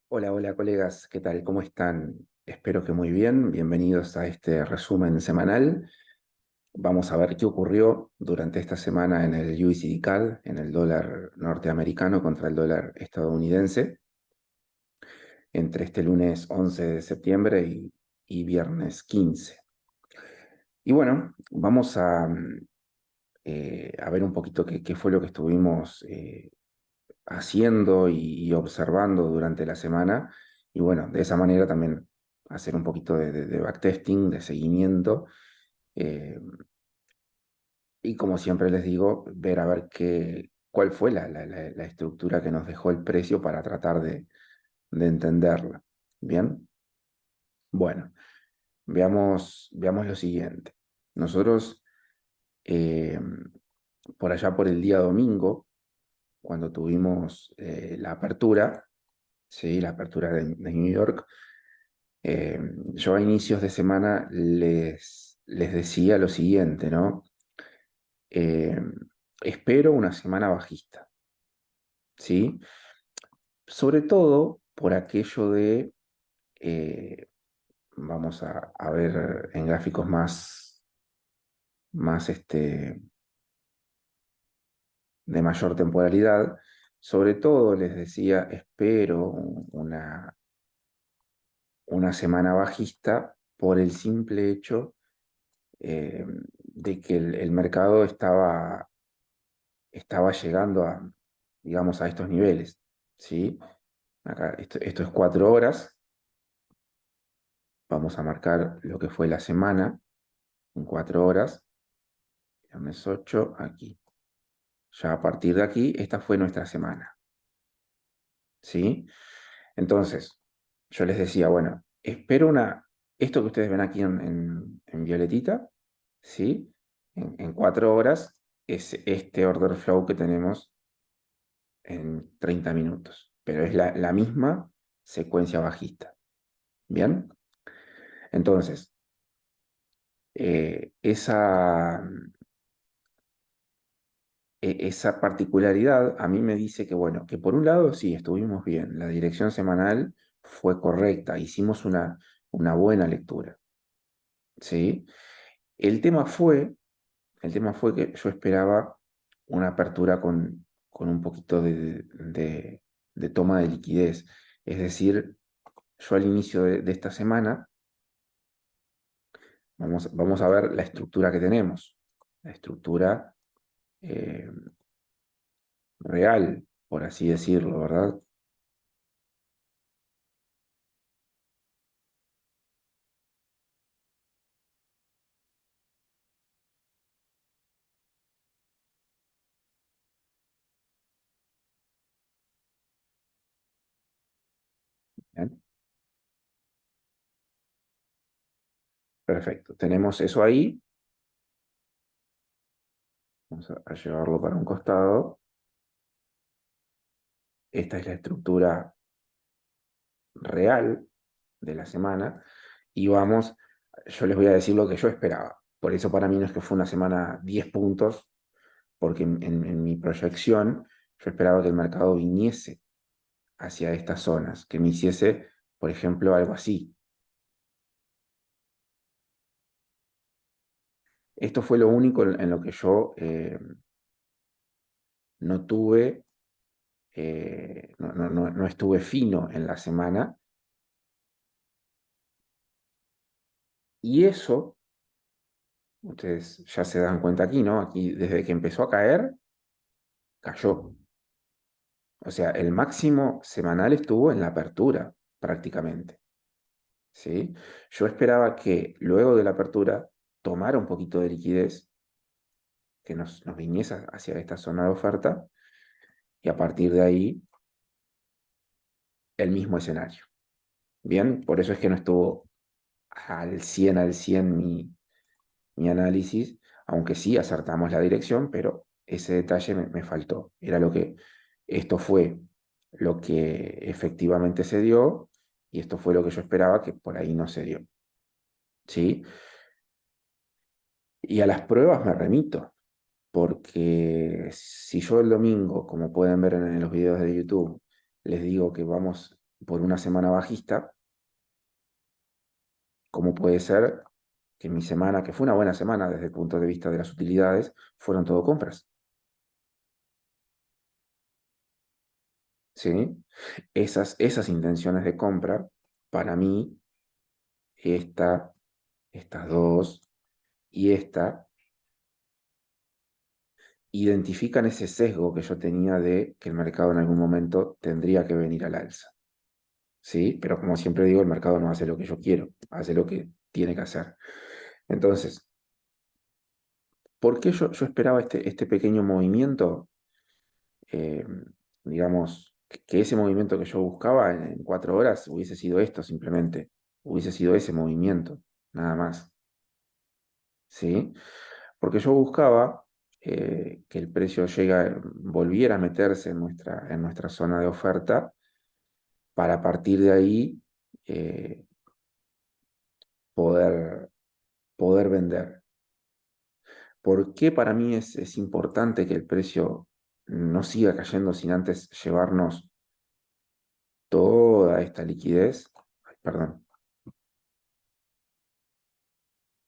Hola, hola colegas, ¿qué tal? ¿Cómo están? Espero que muy bien. Bienvenidos a este resumen semanal. Vamos a ver qué ocurrió durante esta semana en el USD CAD, en el dólar norteamericano contra el dólar estadounidense, entre este lunes 11 de septiembre y viernes 15. Y bueno, vamos a ver un poquito qué fue lo que estuvimos haciendo y observando durante la semana. Y bueno, de esa manera también hacer un poquito de backtesting, de seguimiento. eh, y como siempre les digo, ver a ver cuál fue la estructura que nos dejó el precio para tratar de entenderla. Bien, bueno, veamos lo siguiente. Nosotros, eh, por allá por el día domingo, cuando tuvimos la apertura, ¿sí? La apertura de New York. Yo a inicios de semana les decía lo siguiente, ¿no? Eh, Espero una semana bajista, ¿sí? Sobre todo por aquello eh, vamos a ver en gráficos más de mayor temporalidad, sobre todo les decía, espero una semana bajista por el simple hecho de que el mercado estaba llegando digamos, a estos niveles, ¿sí? Acá, esto es 4 horas. Vamos a marcar lo que fue la semana en 4 horas. Viernes 8, aquí. Ya a partir de aquí, esta fue nuestra semana, ¿sí? Entonces, yo les decía, bueno, espero esto que ustedes ven aquí en violetita, ¿sí? En 4 horas es este order flow que tenemos en 30 minutos, pero es la misma secuencia bajista. ¿Bien? Entonces, esa particularidad a mí me dice que, bueno, que por un lado sí, estuvimos bien, la dirección semanal fue correcta, hicimos una buena lectura, ¿sí? El tema fue, el tema fue que yo esperaba una apertura con un poquito de toma de liquidez, es decir, yo al inicio de esta semana, vamos a ver la estructura que tenemos, la estructura eh, real, por así decirlo, ¿verdad? Bien, perfecto, tenemos eso ahí, vamos a llevarlo para un costado. Esta es la estructura real de la semana y yo les voy a decir lo que yo esperaba. Por eso para mí no es que fue una semana 10 puntos, porque en mi proyección yo esperaba que el mercado viniese hacia estas zonas, que me hiciese, por ejemplo, algo así. Esto fue lo único en lo que yo no tuve, no estuve fino en la semana, y eso, ustedes ya se dan cuenta aquí, ¿no? Aquí desde que empezó a caer, cayó. O sea, el máximo semanal estuvo en la apertura, prácticamente, ¿sí? Yo esperaba que luego de la apertura tomara un poquito de liquidez, que nos viniese hacia esta zona de oferta, y a partir de ahí, el mismo escenario. Bien, por eso es que no estuvo al 100 mi análisis, aunque sí acertamos la dirección, pero ese detalle me faltó. Esto fue lo que efectivamente se dio y esto fue lo que yo esperaba que por ahí no se dio. ¿Sí? Y a las pruebas me remito, porque si yo el domingo, como pueden ver en los videos de YouTube, les digo que vamos por una semana bajista, como puede ser que mi semana, que fue una buena semana desde el punto de vista de las utilidades, fueron todo compras. ¿Sí? Esas intenciones de compra, para mí, estas dos y esta, identifican ese sesgo que yo tenía de que el mercado en algún momento tendría que venir al alza. ¿Sí? Pero como siempre digo, el mercado no hace lo que yo quiero, hace lo que tiene que hacer. Entonces, ¿por qué yo esperaba este pequeño movimiento? Eh, digamos, que ese movimiento que yo buscaba en 4 horas hubiese sido esto simplemente, hubiese sido ese movimiento, nada más. ¿Sí? Porque yo buscaba que el precio volviera a meterse en nuestra zona de oferta para a partir de ahí eh, poder, poder vender. ¿Por qué para mí es importante que el precio no siga cayendo sin antes llevarnos toda esta liquidez? Ay, perdón,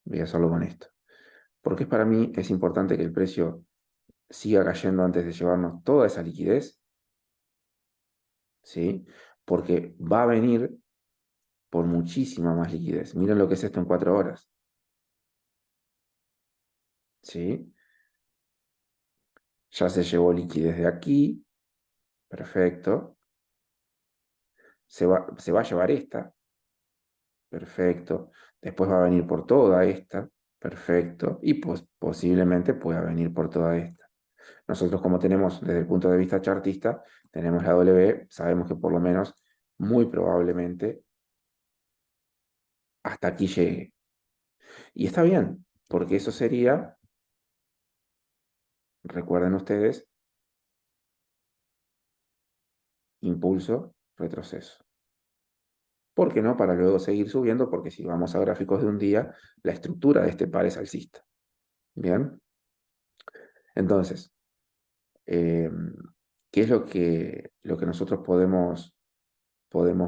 voy a hacerlo con esto. ¿Por qué para mí es importante que el precio siga cayendo antes de llevarnos toda esa liquidez? ¿Sí? Porque va a venir por muchísima más liquidez. Miren lo que es esto en 4 horas. ¿Sí? Ya se llevó liquidez de aquí. Perfecto. Se va a llevar esta. Perfecto. Después va a venir por toda esta. Perfecto. Y pues posiblemente pueda venir por toda esta. Nosotros como tenemos desde el punto de vista chartista, tenemos la W, sabemos que por lo menos, muy probablemente, hasta aquí llegue. Y está bien, porque eso sería, recuerden ustedes, impulso, retroceso. ¿Por qué no? Para luego seguir subiendo, porque si vamos a gráficos de un día, la estructura de este par es alcista. Bien, entonces, eh, ¿qué es lo que nosotros podemos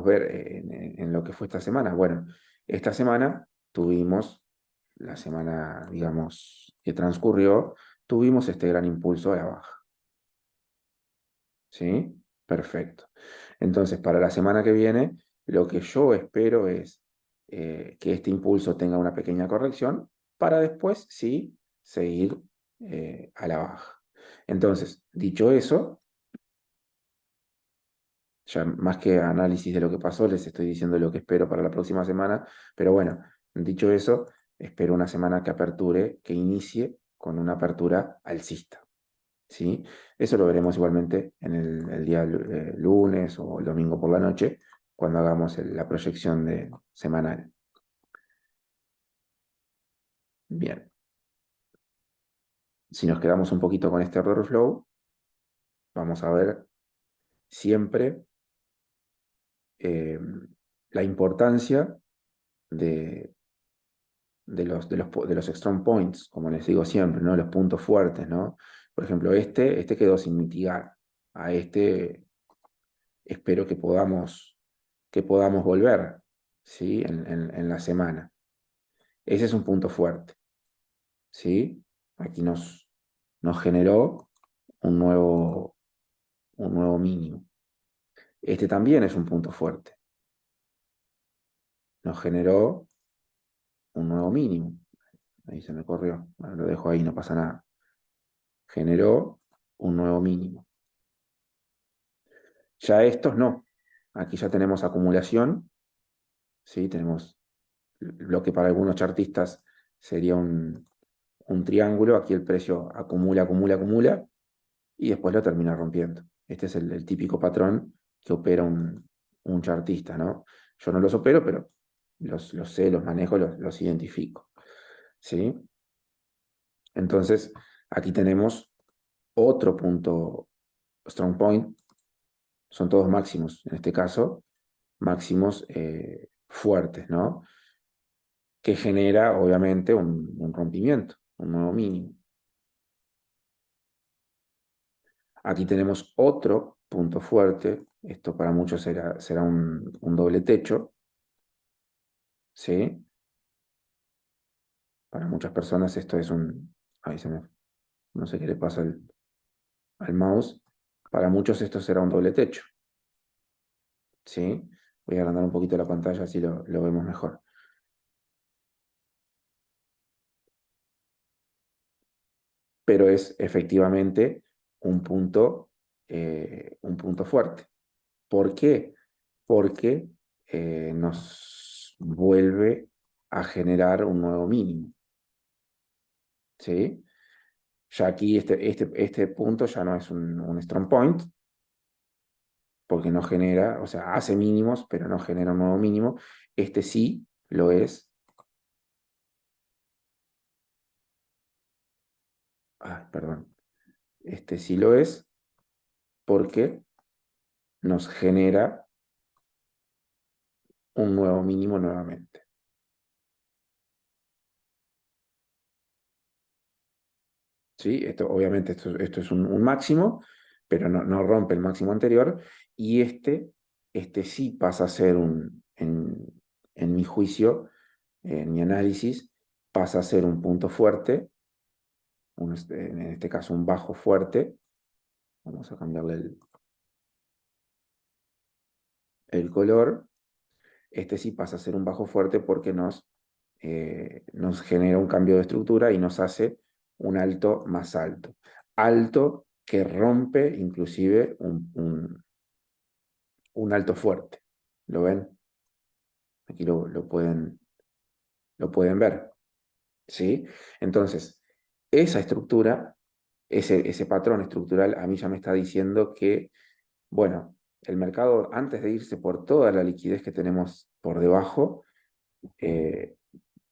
ver en lo que fue esta semana? Bueno, esta semana tuvimos, la semana, digamos, que transcurrió, tuvimos este gran impulso a la baja. ¿Sí? Perfecto. Entonces, para la semana que viene, lo que yo espero es que este impulso tenga una pequeña corrección para después, sí, seguir a la baja. Entonces, dicho eso, ya más que análisis de lo que pasó, les estoy diciendo lo que espero para la próxima semana, pero bueno, dicho eso, espero una semana que aperture, que inicie con una apertura alcista. ¿Sí? Eso lo veremos igualmente en el día lunes o el domingo por la noche, cuando hagamos la proyección semanal. Bien, si nos quedamos un poquito con este order flow, vamos a ver siempre eh, la importancia de, de los strong points, como les digo siempre, ¿no? Los puntos fuertes, ¿no? Por ejemplo, este quedó sin mitigar. A este espero que podamos volver, ¿sí? En la semana. Ese es un punto fuerte, ¿sí? Aquí nos generó un nuevo mínimo. Este también es un punto fuerte. Nos generó un nuevo mínimo. Ahí se me corrió. Bueno, lo dejo ahí, no pasa nada. Generó un nuevo mínimo. Ya estos no. Aquí ya tenemos acumulación, ¿sí? Tenemos lo que para algunos chartistas sería un triángulo. Aquí el precio acumula, acumula, acumula y después lo termina rompiendo. Este es el típico patrón que opera un chartista, ¿no? Yo no los opero, pero los sé, los manejo, los identifico, ¿sí? Entonces, aquí tenemos otro punto strong point, son todos máximos, en este caso, máximos fuertes, ¿no? Que genera, obviamente, un rompimiento, un nuevo mínimo. Aquí tenemos otro punto fuerte, esto para muchos será un doble techo, ¿sí? Para muchas personas esto es un... Ahí no sé qué le pasa al mouse. Para muchos esto será un doble techo, ¿sí? Voy a agrandar un poquito la pantalla así lo vemos mejor. Pero es efectivamente un punto fuerte. ¿Por qué? Porque nos vuelve a generar un nuevo mínimo, ¿sí? Ya aquí este punto ya no es un strong point, porque no genera, o sea, hace mínimos, pero no genera un nuevo mínimo. Este sí lo es. Ay, perdón. Este sí lo es porque nos genera un nuevo mínimo nuevamente. ¿Sí? Obviamente esto es un máximo, pero no rompe el máximo anterior. Y este sí pasa a ser en mi juicio, en mi análisis, pasa a ser un punto fuerte, en este caso un bajo fuerte. Vamos a cambiarle el color. Este sí pasa a ser un bajo fuerte porque nos genera un cambio de estructura y nos hace un alto más alto. Alto que rompe inclusive un alto fuerte. ¿Lo ven? Aquí lo pueden ver. ¿Sí? Entonces, esa estructura, ese patrón estructural a mí ya me está diciendo que, bueno, el mercado antes de irse por toda la liquidez que tenemos por debajo, eh,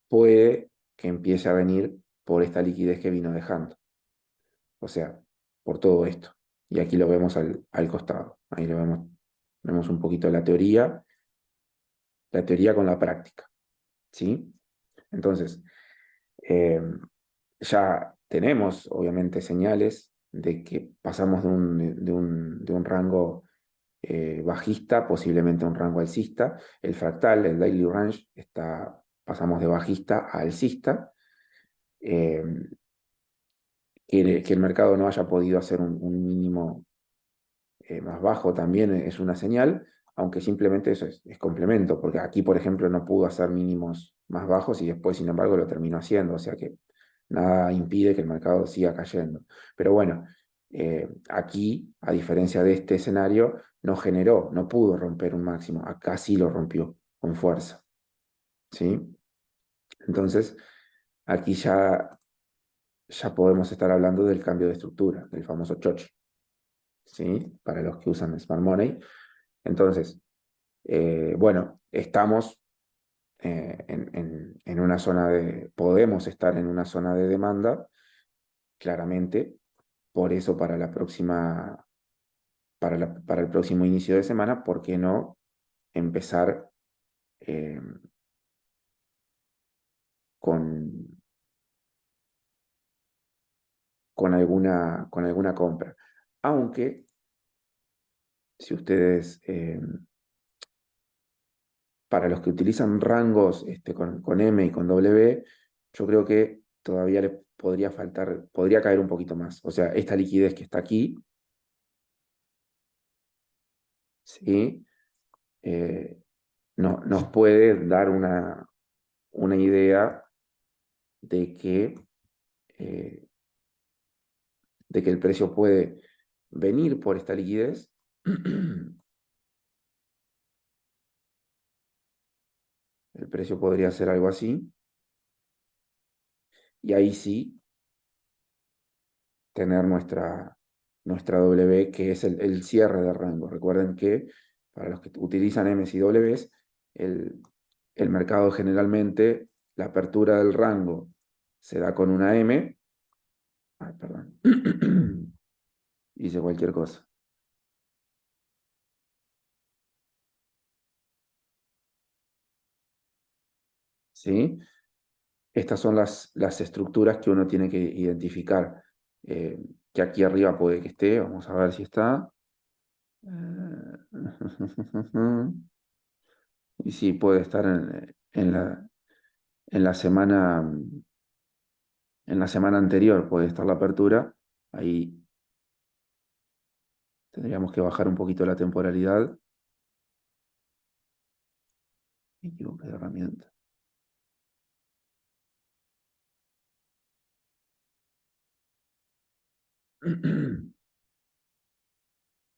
puede que empiece a venir por esta liquidez que vino dejando. O sea, por todo esto. Y aquí lo vemos al costado. Ahí lo vemos un poquito la teoría con la práctica. ¿Sí? Entonces, eh, ya tenemos, obviamente, señales de que pasamos de un rango bajista, posiblemente a un rango alcista. El fractal, el daily range, pasamos de bajista a alcista. Eh, que el mercado no haya podido hacer un mínimo más bajo también es una señal, aunque simplemente eso es complemento, porque aquí, por ejemplo, no pudo hacer mínimos más bajos y después, sin embargo, lo terminó haciendo, o sea que nada impide que el mercado siga cayendo. Pero bueno, aquí, a diferencia de este escenario, no pudo romper un máximo, acá sí lo rompió con fuerza, ¿sí? Entonces, aquí ya podemos estar hablando del cambio de estructura, del famoso chocho, ¿sí? Para los que usan Smart Money. Entonces, bueno, estamos en una podemos estar en una zona de demanda, claramente, por eso para el próximo inicio de semana, ¿por qué no empezar eh, con, con alguna compra? Aunque, si ustedes, para los que utilizan rangos con M y con W, yo creo que todavía le podría caer un poquito más. O sea, esta liquidez que está aquí, ¿sí? Eh, nos puede dar una idea de que, eh, de que el precio puede venir por esta liquidez. El precio podría ser algo así. Y ahí sí tener nuestra W, que es el cierre de rango. Recuerden que para los que utilizan Ms y Ws, el, el mercado generalmente, la apertura del rango se da con una M. Ay, perdón. Hice cualquier cosa. ¿Sí? Estas son las estructuras que uno tiene que identificar. Que aquí arriba puede que esté. Vamos a ver si está. Y sí, puede estar en la semana, en la semana anterior, puede estar la apertura. Ahí tendríamos que bajar un poquito la temporalidad. Me equivoqué de herramienta.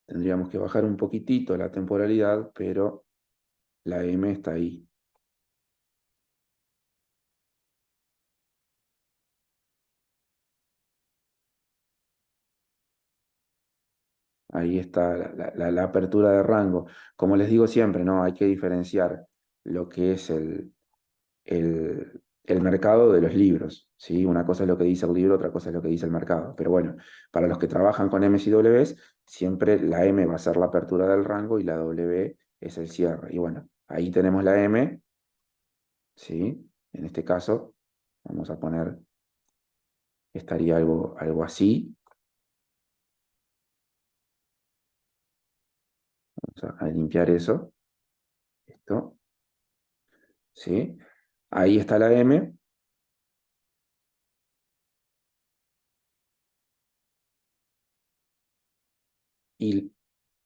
Tendríamos que bajar un poquitito la temporalidad, pero la M está ahí. Ahí está la apertura de rango. Como les digo siempre, ¿no? Hay que diferenciar lo que es el mercado de los libros, ¿sí? Una cosa es lo que dice el libro, otra cosa es lo que dice el mercado. Pero bueno, para los que trabajan con M's y Ws, siempre la M va a ser la apertura del rango y la W es el cierre. Y bueno, ahí tenemos la M, ¿sí? En este caso, vamos a poner, estaría algo así. Vamos a limpiar eso. Esto, ¿sí? Ahí está la M. Y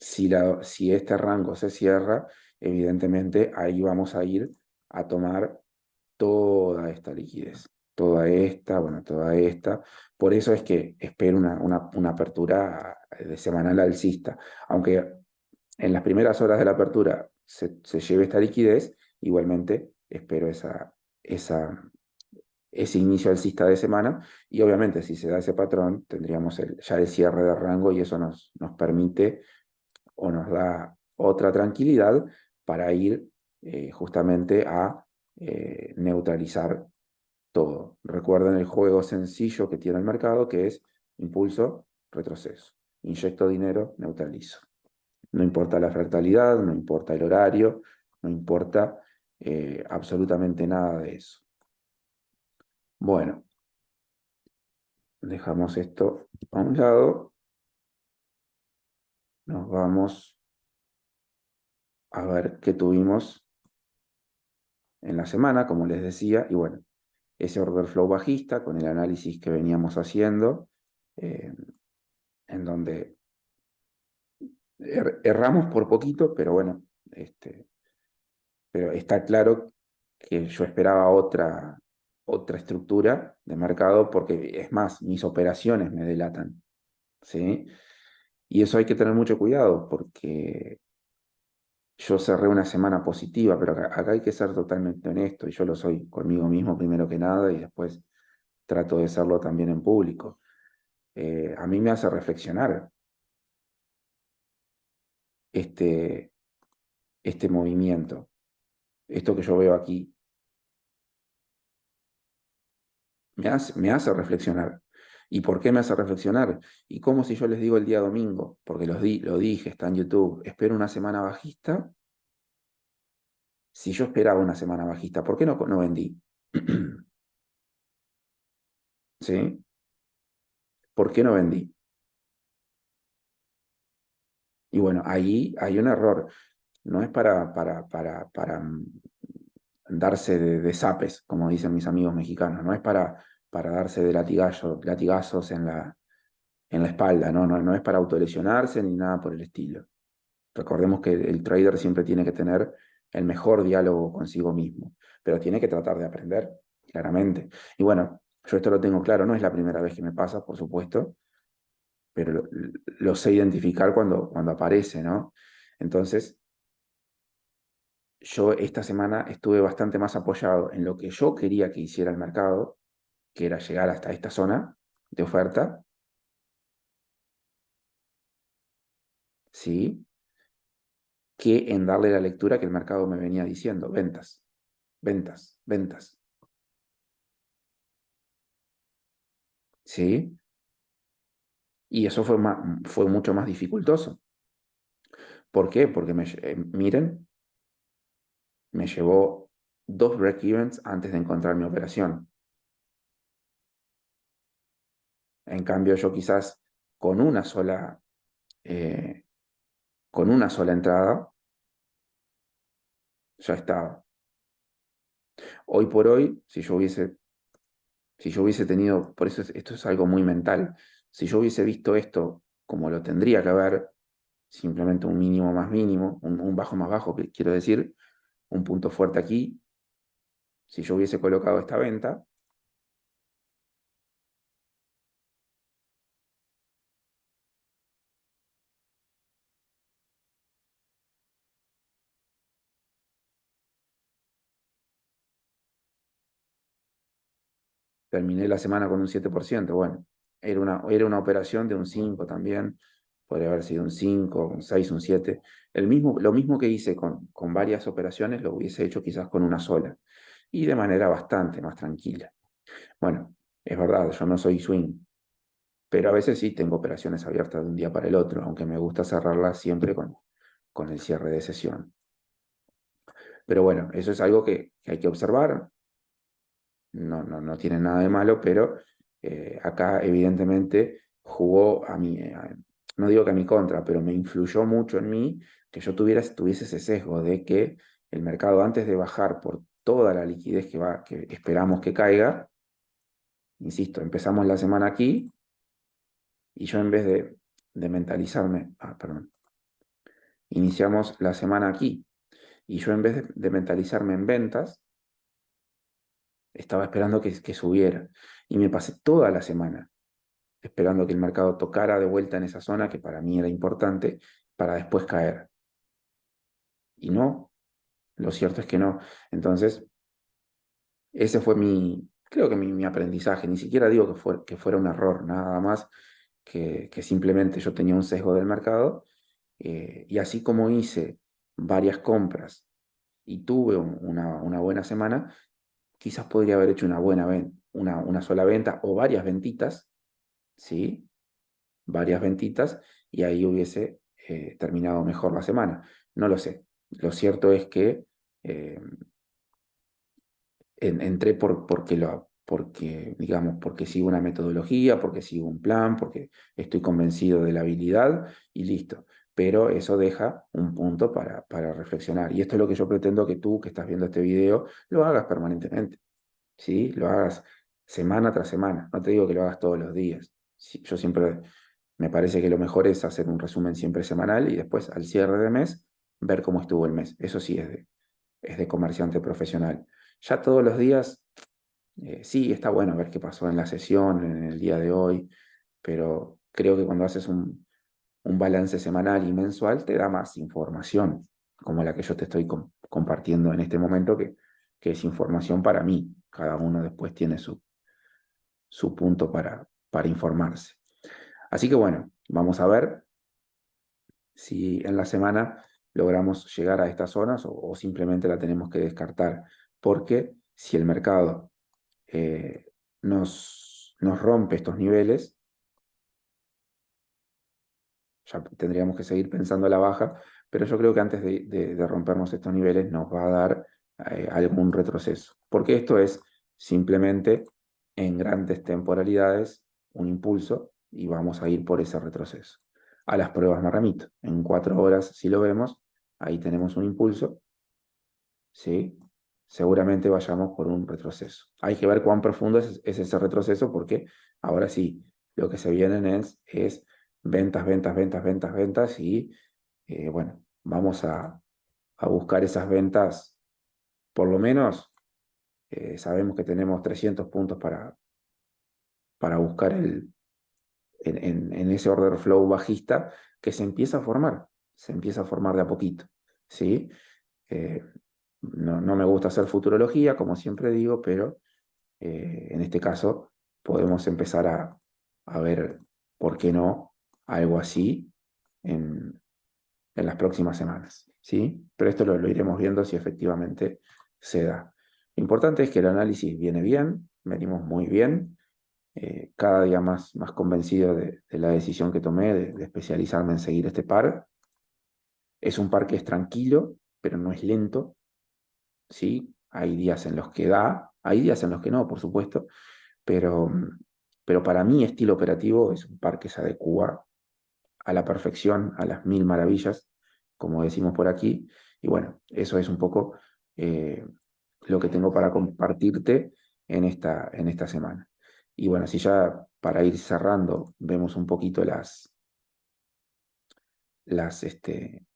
si este rango se cierra, evidentemente ahí vamos a ir a tomar toda esta liquidez, toda esta, bueno, toda esta. Por eso es que espero una apertura de semanal alcista. Aunque en las primeras horas de la apertura se lleve esta liquidez, igualmente espero esa, ese inicio alcista de semana y obviamente si se da ese patrón tendríamos ya el cierre de rango y eso nos permite o nos da otra tranquilidad para ir justamente a neutralizar todo. Recuerden el juego sencillo que tiene el mercado, que es impulso, retroceso. Inyecto dinero, neutralizo. No importa la fractalidad, no importa el horario, no importa absolutamente nada de eso. Bueno, dejamos esto a un lado. Nos vamos a ver qué tuvimos en la semana, como les decía, y bueno, ese order flow bajista con el análisis que veníamos haciendo, eh, en donde erramos por poquito, pero bueno, pero está claro que yo esperaba otra estructura de mercado, porque es más, mis operaciones me delatan, ¿sí? Y eso hay que tener mucho cuidado, porque yo cerré una semana positiva, pero acá hay que ser totalmente honesto, y yo lo soy conmigo mismo primero que nada, y después trato de serlo también en público. A mí me hace reflexionar este, este movimiento, esto que yo veo aquí, me hace reflexionar. ¿Y por qué me hace reflexionar? Y como si yo les digo el día domingo, porque lo dije, está en YouTube, espero una semana bajista. Si yo esperaba una semana bajista, ¿por qué no vendí? ¿Sí? ¿Por qué no vendí? Y bueno, ahí hay un error. No es para darse de zapes, como dicen mis amigos mexicanos. No es para darse de latigazos en la espalda. No es para autolesionarse ni nada por el estilo. Recordemos que el trader siempre tiene que tener el mejor diálogo consigo mismo, pero tiene que tratar de aprender, claramente. Y bueno, yo esto lo tengo claro, no es la primera vez que me pasa, por supuesto, pero lo sé identificar cuando aparece, ¿no? Entonces, yo esta semana estuve bastante más apoyado en lo que yo quería que hiciera el mercado, que era llegar hasta esta zona de oferta, ¿sí? Que en darle la lectura que el mercado me venía diciendo, ventas, ventas, ventas, ¿sí? Y eso fue mucho más dificultoso. ¿Por qué? Porque miren, me llevó dos break-evens antes de encontrar mi operación. En cambio, yo quizás con una sola, eh, con una sola entrada, ya estaba. Hoy por hoy, si yo hubiese tenido, por eso esto es algo muy mental, si yo hubiese visto esto como lo tendría que haber, simplemente un mínimo más mínimo, un bajo más bajo, que quiero decir, un punto fuerte aquí, si yo hubiese colocado esta venta, terminé la semana con un 7%. Bueno, era una operación de un 5 también, podría haber sido un 5, un 6, un 7. Lo mismo que hice con varias operaciones, lo hubiese hecho quizás con una sola, y de manera bastante más tranquila. Bueno, es verdad, yo no soy swing, pero a veces sí tengo operaciones abiertas de un día para el otro, aunque me gusta cerrarlas siempre con el cierre de sesión. Pero bueno, eso es algo que hay que observar. No tiene nada de malo, pero acá evidentemente jugó no digo que a mi contra, pero me influyó mucho en mí que yo tuviese ese sesgo de que el mercado, antes de bajar por toda la liquidez que esperamos que caiga, insisto, empezamos la semana aquí, y yo, en vez de mentalizarme, perdón, iniciamos la semana aquí, y yo, en vez de mentalizarme en ventas, estaba esperando que subiera, y me pasé toda la semana esperando que el mercado tocara de vuelta en esa zona que para mí era importante, para después caer. Y no, lo cierto es que no. Entonces, ese fue creo que mi aprendizaje. Ni siquiera digo que fuera un error, nada más que simplemente yo tenía un sesgo del mercado, y así como hice varias compras y tuve una buena semana, quizás podría haber hecho una sola venta o varias ventitas, ¿sí? Varias ventitas, y ahí hubiese terminado mejor la semana. No lo sé. Lo cierto es que eh, entré digamos, porque sigo una metodología, porque sigo un plan, porque estoy convencido de la habilidad y listo. Pero eso deja un punto para reflexionar. Y esto es lo que yo pretendo que tú, que estás viendo este video, lo hagas permanentemente. ¿Sí? Lo hagas semana tras semana. No te digo que lo hagas todos los días. Sí, yo siempre me parece que lo mejor es hacer un resumen siempre semanal y después, al cierre de mes, ver cómo estuvo el mes. Eso sí es de comerciante profesional. Ya todos los días, sí, está bueno ver qué pasó en la sesión, en el día de hoy, pero creo que cuando haces un balance semanal y mensual, te da más información, como la que yo te estoy compartiendo en este momento, que es información para mí. Cada uno después tiene su punto para informarse. Así que bueno, vamos a ver si en la semana logramos llegar a estas zonas, o simplemente la tenemos que descartar, porque si el mercado eh, nos rompe estos niveles, ya tendríamos que seguir pensando a la baja, pero yo creo que antes de rompernos estos niveles nos va a dar algún retroceso, porque esto es simplemente, en grandes temporalidades, un impulso, y vamos a ir por ese retroceso. A las pruebas me remito. En 4 horas, si lo vemos, ahí tenemos un impulso, ¿sí? Seguramente vayamos por un retroceso. Hay que ver cuán profundo es ese retroceso, porque ahora sí, lo que se vienen es ventas, ventas, ventas, ventas, ventas, y bueno, vamos a buscar esas ventas. Por lo menos sabemos que tenemos 300 puntos para buscar en ese order flow bajista que se empieza a formar de a poquito, ¿sí? Eh, no me gusta hacer futurología, como siempre digo, pero en este caso podemos empezar a ver, ¿por qué no?, algo así en, en las próximas semanas, ¿sí? Pero esto lo iremos viendo si efectivamente se da. Lo importante es que el análisis viene bien, venimos muy bien, cada día más convencido de la decisión que tomé de especializarme en seguir este par. Es un par que es tranquilo, pero no es lento, ¿sí? Hay días en los que da, hay días en los que no, por supuesto, pero, pero para mi estilo operativo es un par que se adecua a la perfección, a las mil maravillas, como decimos por aquí. Y bueno, eso es un poco eh, lo que tengo para compartirte en esta semana. Y bueno, si ya para ir cerrando vemos un poquito las, este,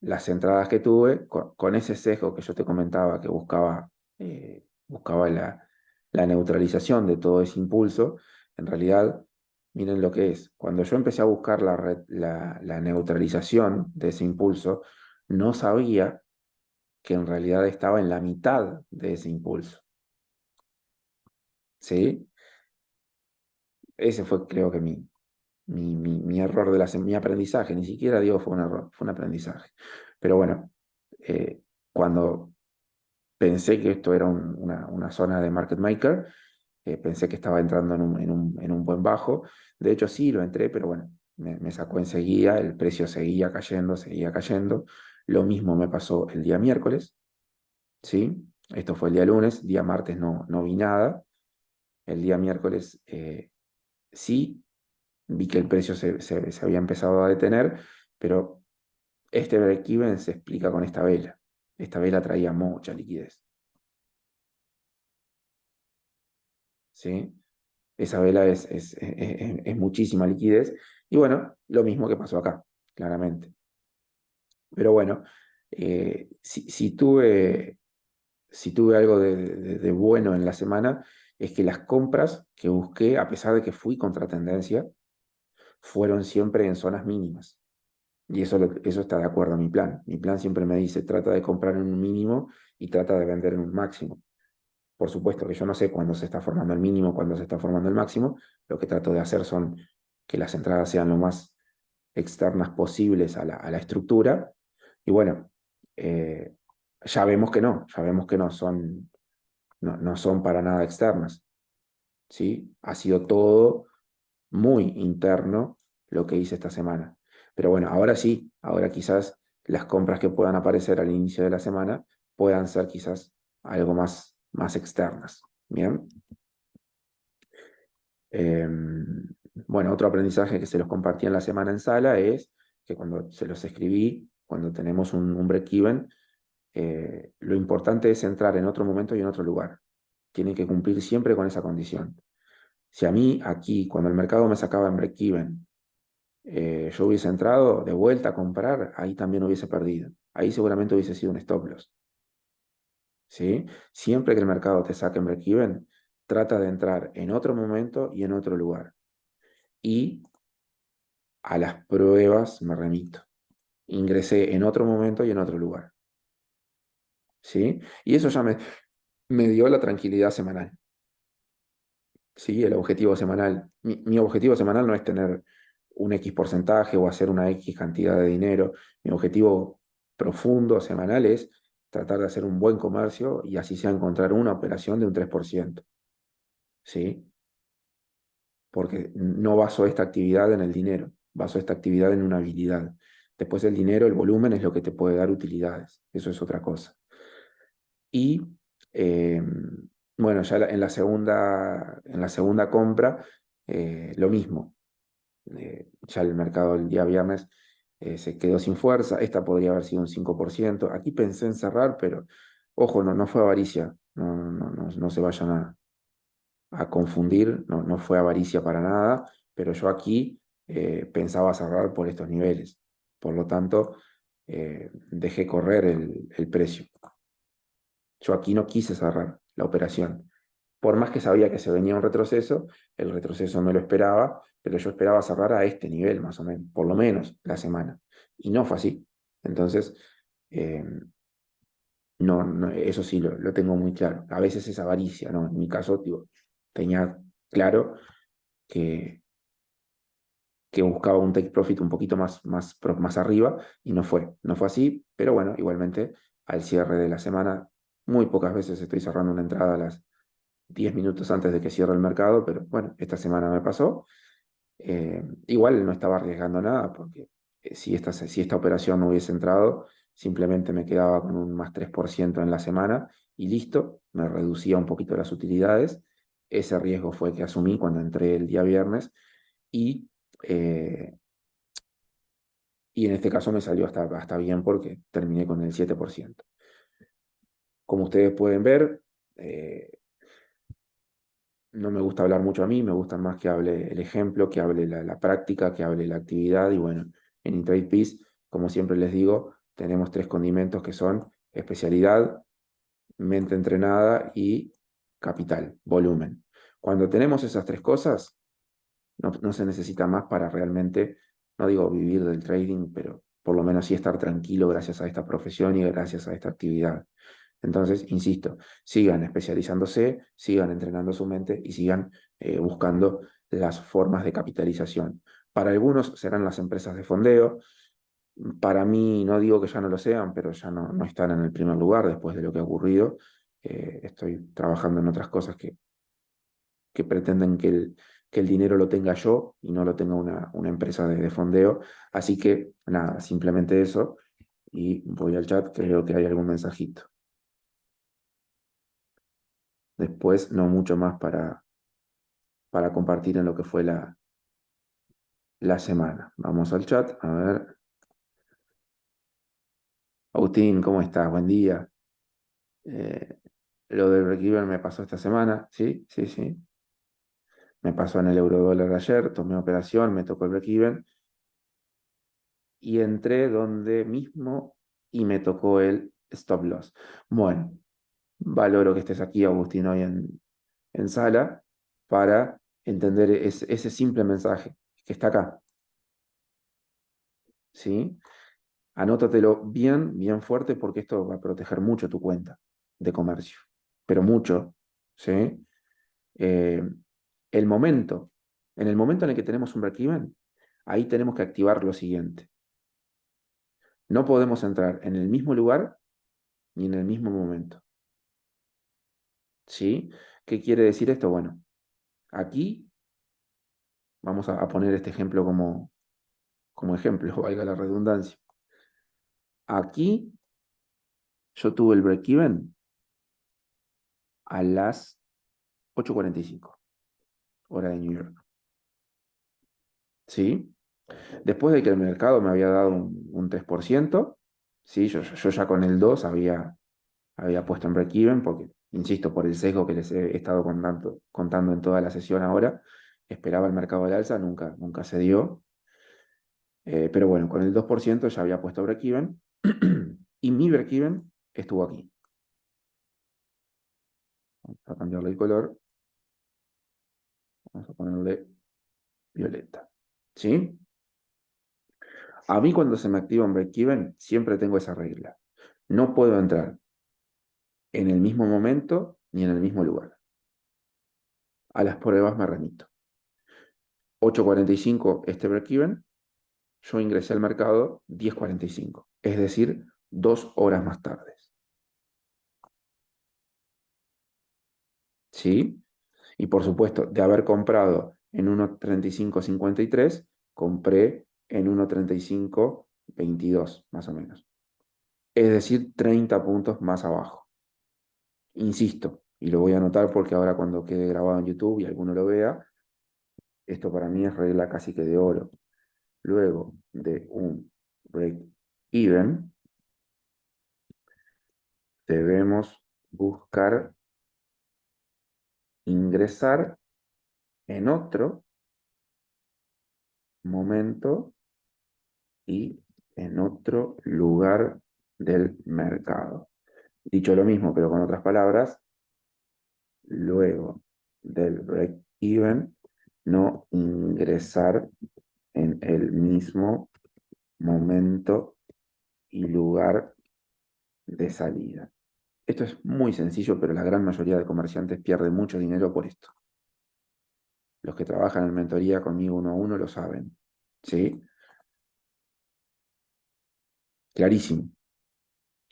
las entradas que tuve, con ese sesgo que yo te comentaba, que buscaba la neutralización de todo ese impulso, en realidad, miren lo que es. Cuando yo empecé a buscar la neutralización de ese impulso, no sabía que en realidad estaba en la mitad de ese impulso. ¿Sí? Ese fue, creo que, mi error mi aprendizaje. Ni siquiera digo fue un error, fue un aprendizaje. Pero bueno, cuando pensé que esto era una zona de market maker, pensé que estaba entrando en un buen bajo. De hecho, sí, lo entré, pero bueno, me sacó enseguida, el precio seguía cayendo, seguía cayendo. Lo mismo me pasó el día miércoles, ¿sí? Esto fue el día lunes, día martes no vi nada. El día miércoles sí, vi que el precio se había empezado a detener, pero este break-even se explica con esta vela. Esta vela traía mucha liquidez, ¿sí? Esa vela es muchísima liquidez. Y bueno, lo mismo que pasó acá, claramente. Pero bueno, si tuve algo de bueno en la semana, es que las compras que busqué, a pesar de que fui contra tendencia, fueron siempre en zonas mínimas. Y eso está de acuerdo a mi plan. Mi plan siempre me dice, trata de comprar en un mínimo y trata de vender en un máximo. Por supuesto que yo no sé cuándo se está formando el mínimo, cuándo se está formando el máximo. Lo que trato de hacer son que las entradas sean lo más externas posibles a la estructura. Y bueno, eh, ya vemos que no son, no son para nada externas, ¿sí? Ha sido todo muy interno lo que hice esta semana. Pero bueno, ahora sí, ahora quizás las compras que puedan aparecer al inicio de la semana puedan ser quizás algo más externas. Bien. Eh, bueno, otro aprendizaje que se los compartí en la semana en sala es que cuando se los escribí, cuando tenemos un break-even, lo importante es entrar en otro momento y en otro lugar. Tienen que cumplir siempre con esa condición. Si a mí aquí, cuando el mercado me sacaba en break-even, yo hubiese entrado de vuelta a comprar, ahí también hubiese perdido. Ahí seguramente hubiese sido un stop loss. ¿Sí? Siempre que el mercado te saque en break-even, trata de entrar en otro momento y en otro lugar. Y a las pruebas me remito. Ingresé en otro momento y en otro lugar. ¿Sí? Y eso ya me dio la tranquilidad semanal. ¿Sí? El objetivo semanal. Mi objetivo semanal no es tener un X porcentaje o hacer una X cantidad de dinero. Mi objetivo profundo semanal es tratar de hacer un buen comercio y así sea encontrar una operación de un 3%. ¿Sí? Porque no baso esta actividad en el dinero, baso esta actividad en una habilidad. Después el dinero, el volumen es lo que te puede dar utilidades, eso es otra cosa. Y eh, bueno, ya en la segunda compra, lo mismo. Ya el mercado el día viernes se quedó sin fuerza, esta podría haber sido un 5%. Aquí pensé en cerrar, pero ojo, no fue avaricia, no se vayan a confundir, no fue avaricia para nada, pero yo aquí pensaba cerrar por estos niveles. Por lo tanto, dejé correr el precio. Yo aquí no quise cerrar la operación. Por más que sabía que se venía un retroceso, el retroceso me lo esperaba, pero yo esperaba cerrar a este nivel más o menos, por lo menos la semana. Y no fue así. Entonces, eh, eso sí lo tengo muy claro. A veces es avaricia, ¿no? En mi caso, digo, tenía claro que buscaba un take profit un poquito más arriba y no fue así, pero bueno, igualmente al cierre de la semana, muy pocas veces estoy cerrando una entrada a las 10 minutos antes de que cierre el mercado, pero bueno, esta semana me pasó. Igual no estaba arriesgando nada porque si esta operación no hubiese entrado, simplemente me quedaba con un más 3% en la semana y listo, me reducía un poquito las utilidades. Ese riesgo fue que asumí cuando entré el día viernes y, eh, Y en este caso me salió hasta bien porque terminé con el 7%. Como ustedes pueden ver, eh, no me gusta hablar mucho a mí, me gusta más que hable el ejemplo, que hable la práctica, que hable la actividad. Y bueno, en InTradePeace, como siempre les digo, tenemos tres condimentos que son especialidad, mente entrenada y capital, volumen. Cuando tenemos esas tres cosas, no se necesita más para realmente, no digo vivir del trading, pero por lo menos sí estar tranquilo gracias a esta profesión y gracias a esta actividad. Entonces, insisto, sigan especializándose, sigan entrenando su mente y sigan buscando las formas de capitalización. Para algunos serán las empresas de fondeo. Para mí, no digo que ya no lo sean, pero ya no están en el primer lugar después de lo que ha ocurrido. Estoy trabajando en otras cosas que pretenden que el dinero lo tenga yo y no lo tenga una empresa de fondeo. Así que nada, simplemente eso. Y voy al chat, creo que hay algún mensajito. Después, no mucho más para compartir en lo que fue la semana. Vamos al chat, a ver. Agustín, ¿cómo estás? Buen día. Eh, lo del break-even me pasó esta semana, ¿sí? Sí, sí. Me pasó en el eurodólar ayer, tomé operación, me tocó el break-even y entré donde mismo y me tocó el stop loss. Bueno, valoro que estés aquí, Agustín, hoy en sala para entender ese simple mensaje que está acá, ¿sí? Anótatelo bien, bien fuerte porque esto va a proteger mucho tu cuenta de comercio, pero mucho, ¿sí? Eh, el momento, en el momento en el que tenemos un break-even, ahí tenemos que activar lo siguiente. No podemos entrar en el mismo lugar ni en el mismo momento, ¿sí? ¿Qué quiere decir esto? Bueno, aquí vamos a poner este ejemplo como ejemplo, valga la redundancia. Aquí yo tuve el break-even a las 8:45, hora de New York, ¿sí? Después de que el mercado me había dado un 3%, ¿sí? Yo ya con el 2 había puesto en break-even, porque, insisto, por el sesgo que les he estado contando en toda la sesión ahora, esperaba el mercado al alza, nunca se dio. Pero bueno, con el 2% ya había puesto break-even y mi break-even estuvo aquí. Vamos a cambiarle el color, vamos a ponerle violeta. ¿Sí? A mí cuando se me activa un break-even, siempre tengo esa regla. No puedo entrar en el mismo momento ni en el mismo lugar. A las pruebas me remito. 8:45 este break-even, yo ingresé al mercado 10:45, es decir, 2 horas más tarde. ¿Sí? Y por supuesto, de haber comprado en 1:35.53, compré en 1:35.22, más o menos. Es decir, 30 puntos más abajo. Insisto, y lo voy a anotar porque ahora cuando quede grabado en YouTube y alguno lo vea, esto para mí es regla casi que de oro. Luego de un break even, debemos buscar ingresar en otro momento y en otro lugar del mercado. Dicho lo mismo, pero con otras palabras, luego del break-even, no ingresar en el mismo momento y lugar de salida. Esto es muy sencillo, pero la gran mayoría de comerciantes pierde mucho dinero por esto. Los que trabajan en mentoría conmigo uno a uno lo saben. ¿Sí? Clarísimo,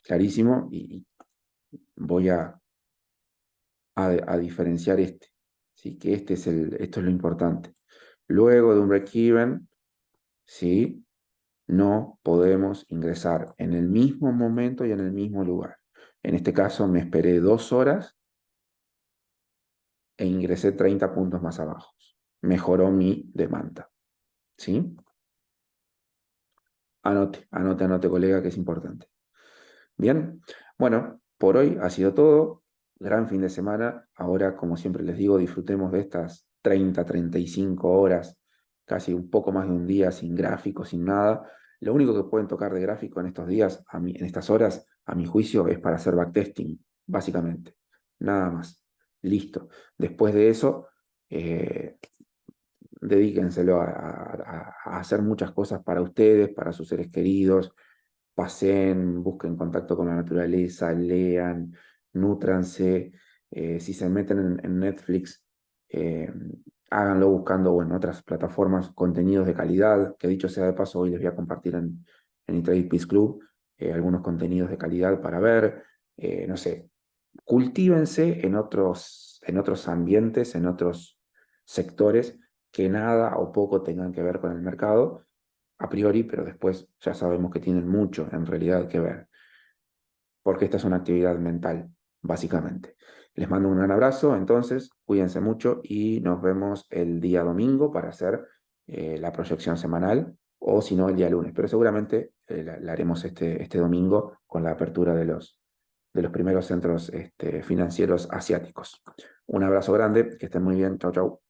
clarísimo. Y voy a diferenciar este. ¿Sí? Que esto es lo importante. Luego de un break-even, ¿sí? No podemos ingresar en el mismo momento y en el mismo lugar. En este caso me esperé 2 horas e ingresé 30 puntos más abajo. Mejoró mi demanda. ¿Sí? Anote, colega, que es importante. Bien, bueno, por hoy ha sido todo. Gran fin de semana. Ahora, como siempre les digo, disfrutemos de estas 30, 35 horas, casi un poco más de un día sin gráficos, sin nada. Lo único que pueden tocar de gráfico en estos días, en estas horas, a mi juicio, es para hacer backtesting, básicamente. Nada más. Listo. Después de eso, eh, dedíquenselo a hacer muchas cosas para ustedes, para sus seres queridos. Pasen, busquen contacto con la naturaleza, lean, nútranse. Si se meten en Netflix, eh, háganlo buscando, bueno, otras plataformas, contenidos de calidad, que dicho sea de paso, hoy les voy a compartir en Trade Peace Club algunos contenidos de calidad para ver. No sé, cultívense en otros ambientes, en otros sectores que nada o poco tengan que ver con el mercado a priori, pero después ya sabemos que tienen mucho en realidad que ver, porque esta es una actividad mental, básicamente. Les mando un gran abrazo, entonces, cuídense mucho y nos vemos el día domingo para hacer la proyección semanal, o si no, el día lunes, pero seguramente la haremos este domingo con la apertura de los primeros centros financieros asiáticos. Un abrazo grande, que estén muy bien, chau chau.